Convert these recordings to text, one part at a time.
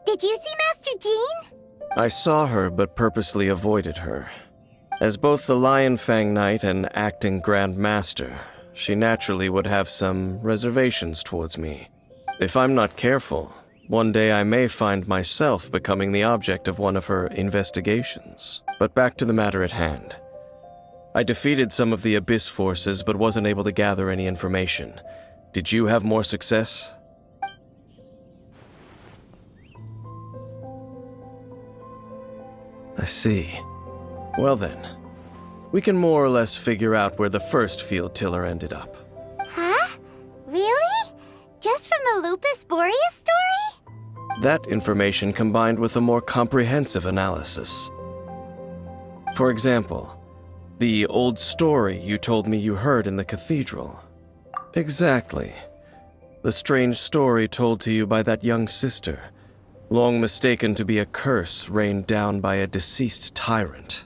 Did you see Master Jean? I saw her, but purposely avoided her. As both the Lion Fang Knight and acting Grand Master, she naturally would have some reservations towards me. If I'm not careful, one day I may find myself becoming the object of one of her investigations. But back to the matter at hand. I defeated some of the Abyss forces, but wasn't able to gather any information. Did you have more success? I see. Well then, we can more or less figure out where the first field tiller ended up. Huh? Really? Just from the Lupus Boreas story? That information combined with a more comprehensive analysis. For example, the old story you told me you heard in the cathedral. Exactly. The strange story told to you by that young sister, long mistaken to be a curse rained down by a deceased tyrant.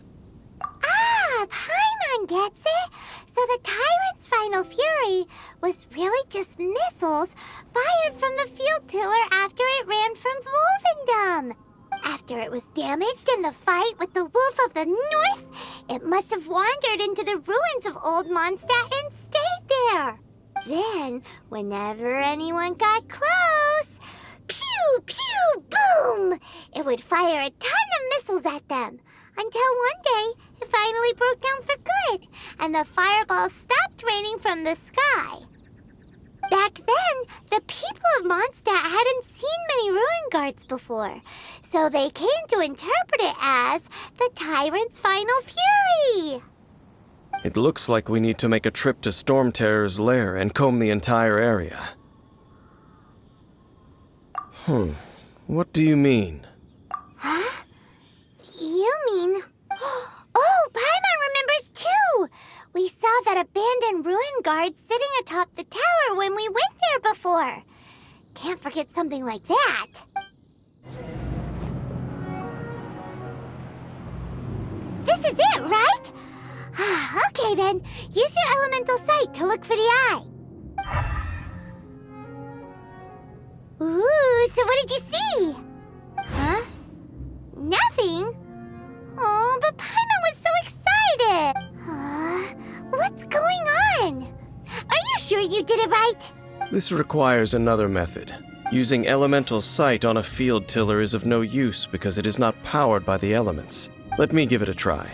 Ah, Paimon gets it! So the tyrant's final fury was really just missiles fired from the field tiller after it ran from Wolvendom. After it was damaged in the fight with the Wolf of the North, it must have wandered into the ruins of Old Mondstadt and stayed there. Then, whenever anyone got close, pew, pew, boom! It would fire a ton of missiles at them, until one day it finally broke down for good, and the fireballs stopped raining from the sky. Back then, the people of Mondstadt hadn't seen many ruin guards before, so they came to interpret it as the tyrant's final fury. It looks like we need to make a trip to Storm Terror's lair and comb the entire area. What do you mean? Huh? You mean... Oh, Paimon remembers too! We saw that abandoned ruin guard sitting atop the tower when we went there before. Can't forget something like that. This is it, right? Okay then, use your elemental sight to look for the eye. Ooh, so what did you see? Huh? Nothing? Oh, but Paimon was so excited! What's going on? Are you sure you did it right? This requires another method. Using elemental sight on a field tiller is of no use because it is not powered by the elements. Let me give it a try.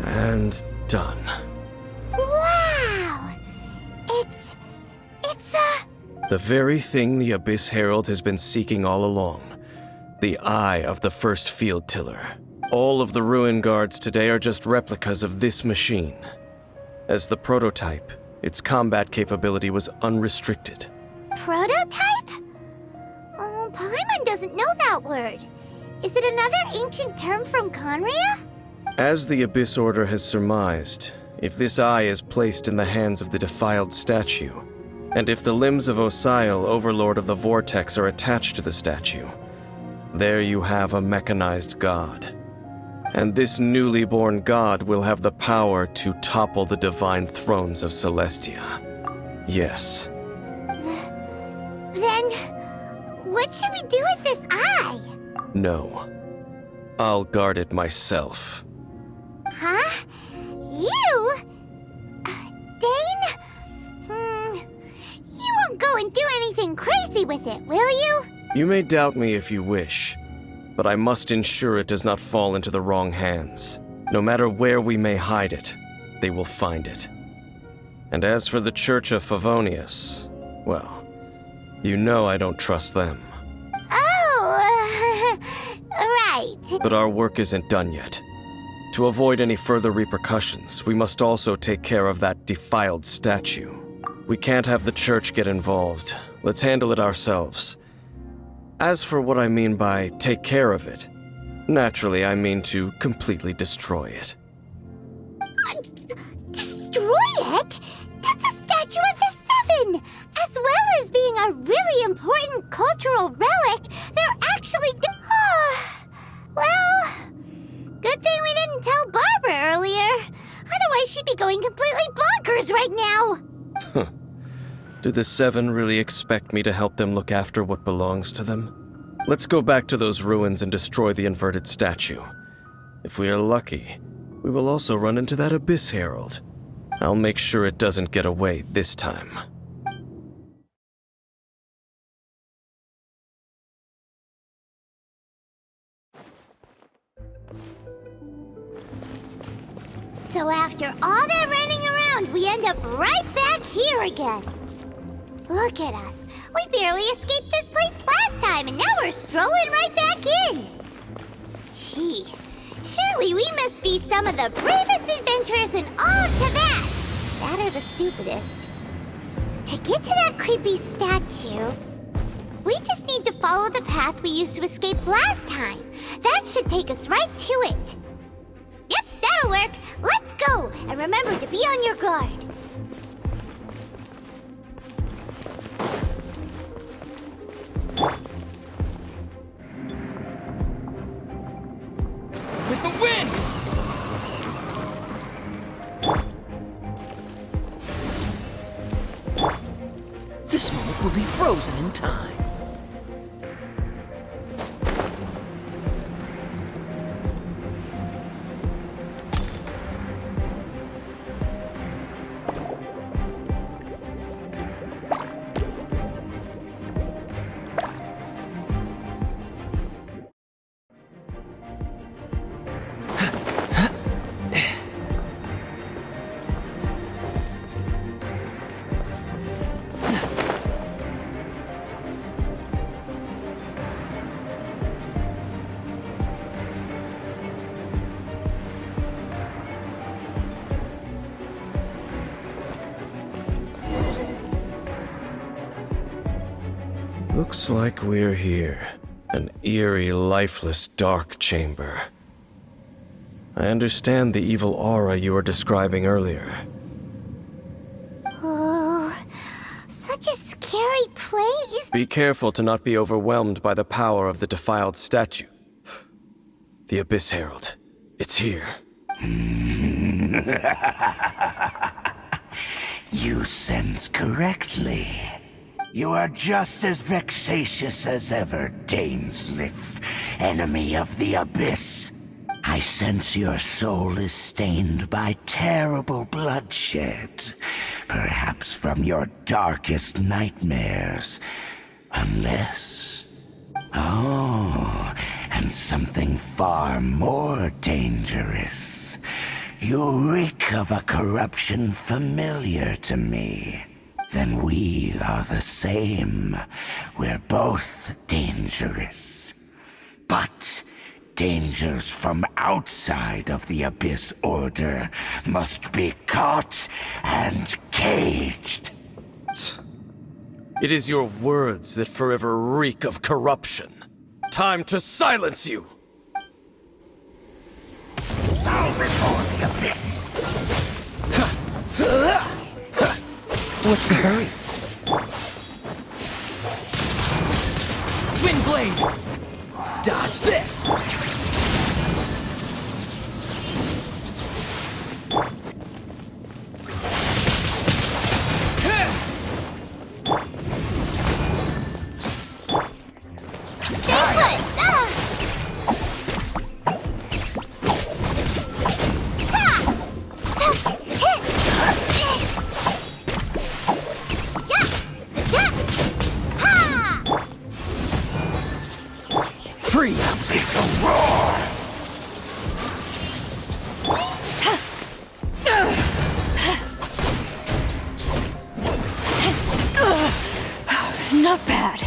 And done. Wow! It's The very thing the Abyss Herald has been seeking all along. The eye of the first field tiller. All of the ruin guards today are just replicas of this machine. As the prototype, its combat capability was unrestricted. prototype? Oh, Paimon doesn't know that word. Is it another ancient term from Conria? As the Abyss Order has surmised, if this eye is placed in the hands of the defiled statue, and if the limbs of Osial, Overlord of the Vortex, are attached to the statue, there you have a mechanized god. And this newly born god will have the power to topple the divine thrones of Celestia. Yes. Then, what should we do with this eye? No. I'll guard it myself. Huh? You? Dane? You won't go and do anything crazy with it, will you? You may doubt me if you wish, but I must ensure it does not fall into the wrong hands. No matter where we may hide it, they will find it. And as for the Church of Favonius, well, you know I don't trust them. Oh, right. But our work isn't done yet. To avoid any further repercussions, we must also take care of that defiled statue. We can't have the church get involved. Let's handle it ourselves. As for what I mean by take care of it, naturally I mean to completely destroy it. Destroy it? That's a statue of the Seven! As well as being a really important cultural relic, they're actually... Well, good thing we didn't tell Barbara earlier. Otherwise Otherwise, she'd be going completely bonkers right now. Do the Seven really expect me to help them look after what belongs to them? Let's go back to those ruins and destroy the inverted statue. If we are lucky, we will also run into that Abyss Herald. I'll make sure it doesn't get away this time. So after all that running around, we end up right back here again. Look at us. We barely escaped this place last time, and now we're strolling right back in. Gee, surely we must be some of the bravest adventurers in all of Tibet. That or the stupidest. To get to that creepy statue, we just need to follow the path we used to escape last time. That should take us right to it. Yep, that'll work. Let's go, and remember to be on your guard. With the wind! This moment will be frozen in time. Looks like we're here. An eerie, lifeless, dark chamber. I understand the evil aura you were describing earlier. Oh, such a scary place. Be careful to not be overwhelmed by the power of the defiled statue. The Abyss Herald. It's here. You sense correctly. You are just as vexatious as ever, Dainsleif, enemy of the Abyss. I sense your soul is stained by terrible bloodshed, perhaps from your darkest nightmares. Unless... Oh, and something far more dangerous. You reek of a corruption familiar to me. Then we are the same. We're both dangerous. But dangers from outside of the Abyss Order must be caught and caged. It is your words that forever reek of corruption. Time to silence you! Bow before the Abyss! What's the hurry? Windblade! Dodge this! Freeze! It's a roar! Not bad.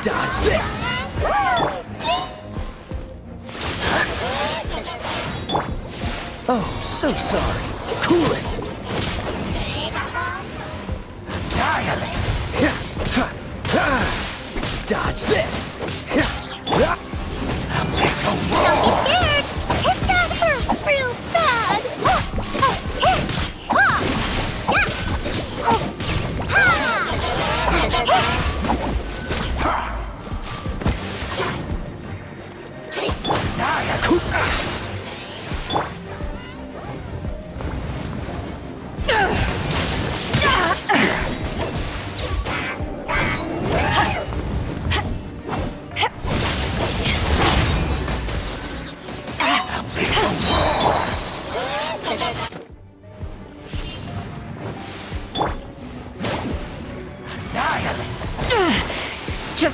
Dodge this! Oh, so sorry. Cool it! Annihilate! Dodge this! Abyssal Don't roar! be scared. Hit that hurt real bad.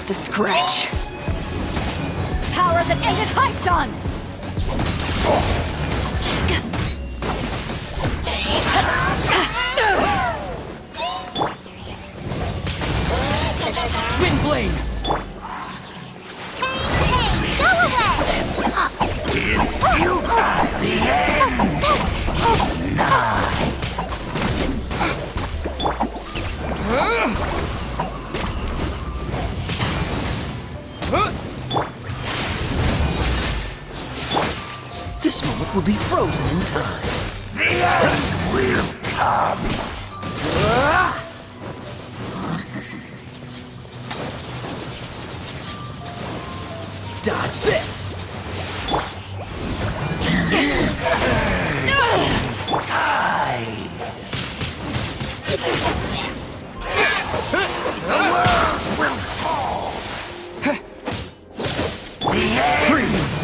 just a scratch. Power that ended Archon! Windblade! Hey, go away! Is futile. The end is nigh. This moment will be frozen in time. The end will come. Dodge this! Tide. The world will fall. The end. Freeze!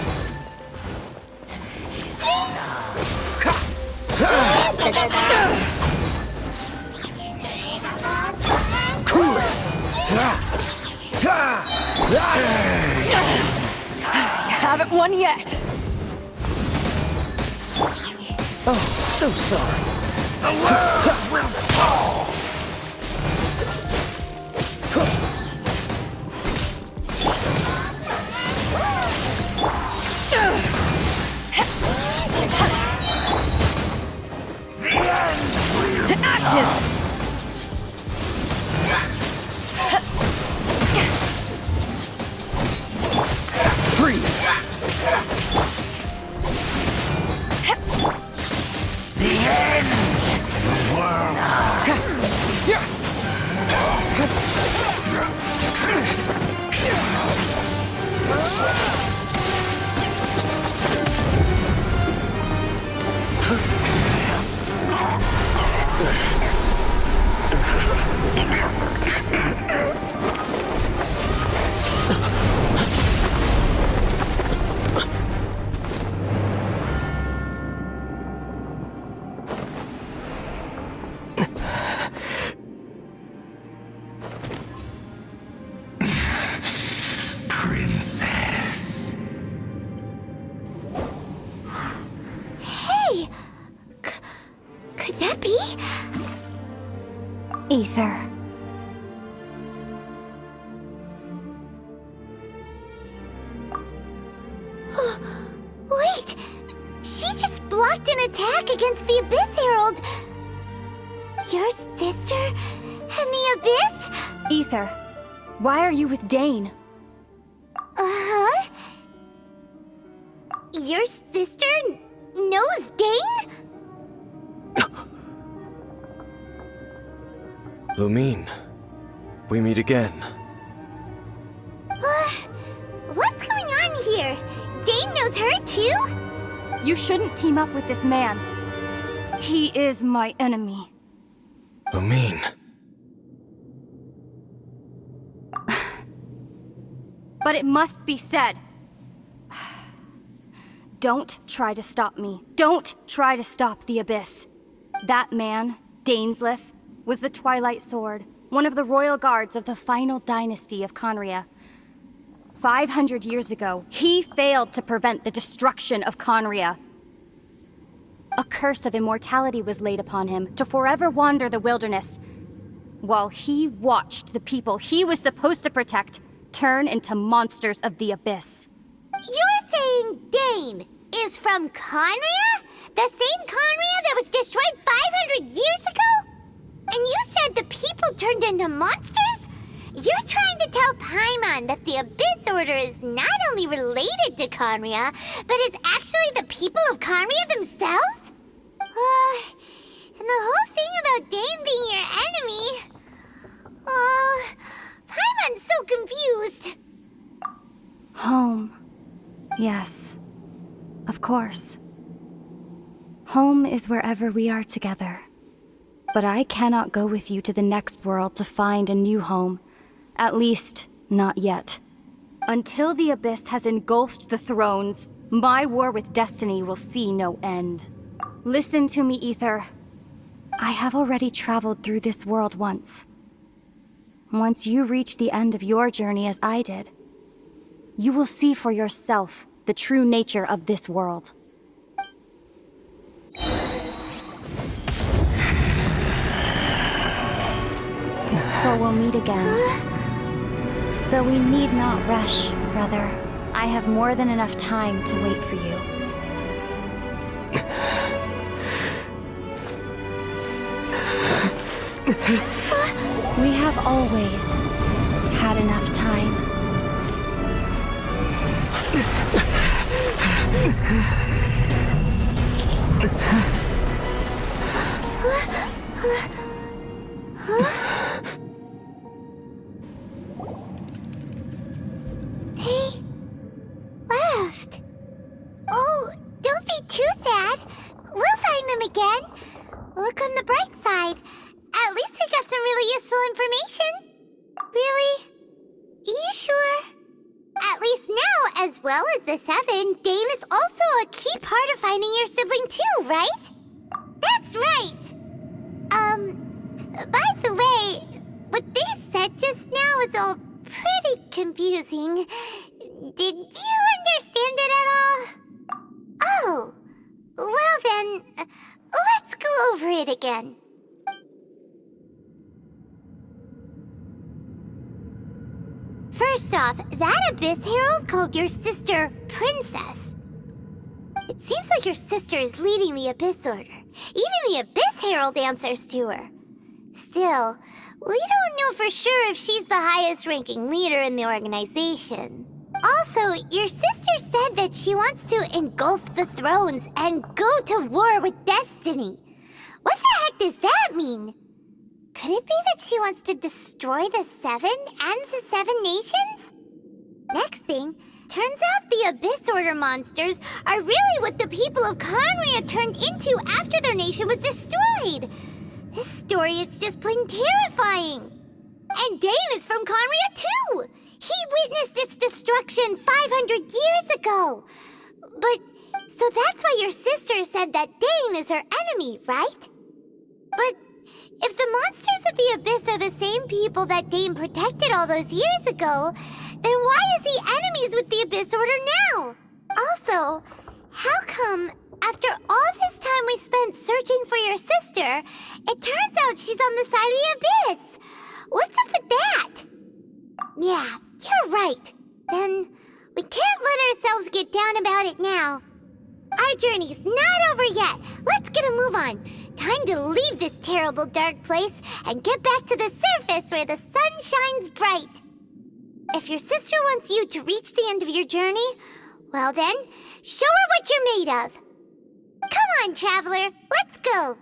Cool it! Haven't won yet! Oh, so sorry. The world will fall. The end will To ashes! Freeze! The end. The world. Princess. Hey! Could that be? Ether. Wait! She just blocked an attack against the Abyss Herald! Your sister and the Abyss? Ether, why are you with Dane? Uh-huh? Your sister knows Dane? Lumine, we meet again. What's going on here? Dane knows her too? You shouldn't team up with this man. He is my enemy. Lumine. But it must be said. Don't try to stop me. Don't try to stop the Abyss. That man, Dainsleif, was the Twilight Sword, one of the royal guards of the final dynasty of Conria. 500 years ago, he failed to prevent the destruction of Conria. A curse of immortality was laid upon him to forever wander the wilderness, while he watched the people he was supposed to protect turn into monsters of the Abyss. You're saying Dane is from Conria? The same Conria that was destroyed 500 years ago? And you said the people turned into monsters? You're trying to tell Paimon that the Abyss Order is not only related to Conria, but is actually the people of Conria themselves? And the whole thing about Dane being your enemy... Paimon's so confused. Home. Yes. Of course. Home is wherever we are together. But I cannot go with you to the next world to find a new home. At least, not yet. Until the Abyss has engulfed the thrones, my war with destiny will see no end. Listen to me, Ether. I have already traveled through this world once. Once you reach the end of your journey as I did, you will see for yourself the true nature of this world. So we'll meet again. Though we need not rush, brother. I have more than enough time to wait for you. We have always had enough time. They left. Oh, don't be too sad. We'll find them again. Look on the bright side. At least we got some really useful information. Really? You sure? At least now, as well as the 7, Dane is also a key part of finding your sibling too, right? That's right! By the way, what they said just now is all pretty confusing. Did you understand it at all? Oh, well then, let's go over it again. First off, that Abyss Herald called your sister Princess. It seems like your sister is leading the Abyss Order. Even the Abyss Herald answers to her. Still, we don't know for sure if she's the highest ranking leader in the organization. Also, your sister said that she wants to engulf the thrones and go to war with Destiny. What the heck does that mean? Could it be that she wants to destroy the 7 and the 7 nations? Next thing, turns out the Abyss Order monsters are really what the people of Conria turned into after their nation was destroyed. This story is just plain terrifying. And Dane is from Conria too. He witnessed its destruction 500 years ago. But, so that's why your sister said that Dane is her enemy, right? But if the monsters of the Abyss are the same people that Dane protected all those years ago, then why is he enemies with the Abyss Order now? Also, how come, after all this time we spent searching for your sister, it turns out she's on the side of the Abyss? What's up with that? Yeah, you're right. Then we can't let ourselves get down about it now. Our journey's not over yet. Let's get a move on. Time to leave this terrible dark place and get back to the surface where the sun shines bright. If your sister wants you to reach the end of your journey, well then, show her what you're made of. Come on, traveler, let's go.